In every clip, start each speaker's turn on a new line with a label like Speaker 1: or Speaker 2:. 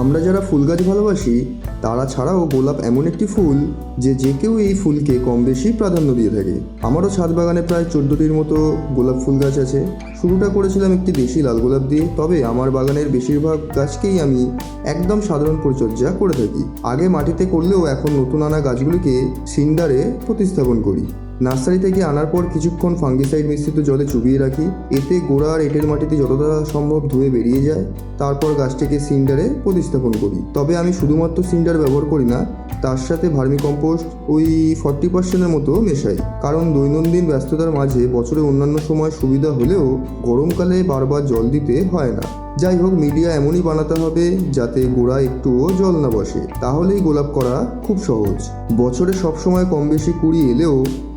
Speaker 1: আমরা যারা ফুল গাছ ভালোবাসি তারা ছাড়াও গোলাপ এমন একটি ফুল যে যে কেউ এই ফুলকে কম বেশি প্রাধান্য দিয়ে থাকে। আমারও ছাদ বাগানে প্রায় 14টির মতো গোলাপ ফুল গাছ আছে। শুরুটা করেছিলাম একটি দেশি লাল গোলাপ দিয়ে, তবে আমার বাগানের বেশিরভাগ গাছকেই আমি একদম সাধারণ পরিচর্যা করে থাকি। আগে মাটিতে করলেও এখন নতুন আনা গাছগুলিকে সিন্ডারে প্রতিস্থাপন করি। নার্সারি থেকে আনার পর কিছুক্ষণ ফাঙ্গিসাইড মিশ্রিত জলে চুবিয়ে রাখি, এতে গোড়া আর এঁটেল মাটিতে যতটা সম্ভব ধুয়ে বেরিয়ে যায়। তারপর গাছটিকে সিন্ডারে প্রতিস্থাপন করি। তবে আমি শুধুমাত্র সিন্ডার ব্যবহার করি না, তার সাথে ভার্মিকম্পোস্ট ওই 40%-এর মতো মেশাই, কারণ দৈনন্দিন ব্যস্ততার মাঝে বছরে অন্যান্য সময় সুবিধা হলেও গরমকালে বারবার জল দিতে হয় না। যাই হোক, মিডিয়া এমনই বানাতে হবে যাতে গোড়া একটুও জল না বসে, তাহলেই গোলাপ করা খুব সহজ। বছরে সবসময় কম বেশি কুড়ি এলেও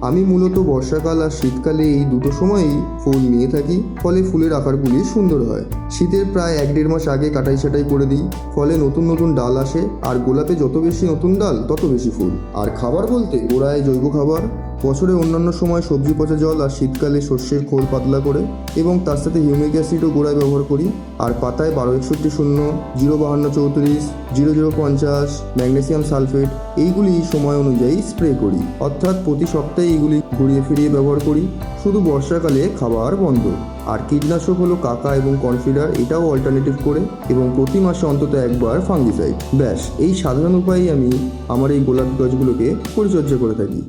Speaker 1: আমি মূলত বর্ষাকাল আর শীতকালে এই দুটো সময়ই ফুল নিয়ে থাকি, ফলে ফুলের আকারগুলি সুন্দর হয়। শীতের প্রায় 1-1.5 মাস আগে কাটাই ছাটাই করে দিই, ফলে নতুন নতুন ডাল আসে, আর গোলাপে যত বেশি নতুন ডাল তত বেশি ফুল। আর খাবার বলতে গোড়ায় জৈব খাবার, বছরে অন্যান্য সময় সবজি পচা জল, আর শীতকালে সর্ষের খোল পাতলা করে, এবং তার সাথে হিউমিক অ্যাসিডও গোড়ায় ব্যবহার করি। আর পাতায় 1261, 05234, 0050, ম্যাগনেসিয়াম সালফেট এইগুলি সময় অনুযায়ী স্প্রে করি, অর্থাৎ প্রতি সপ্তাহে এইগুলি ঘুরিয়ে ফিরিয়ে ব্যবহার করি। শুধু বর্ষাকালে খাবার বন্ধ। আর কীটনাশক হলো কাকা এবং কনফিডার, এটাও অল্টারনেটিভ করে, এবং প্রতি মাসে অন্তত একবার ফাঙ্গিসাইড। ব্যাস, এই সাধারণ উপায়েই আমি আমার এই গোলাপ গাছগুলোকে পরিচর্যা করে থাকি।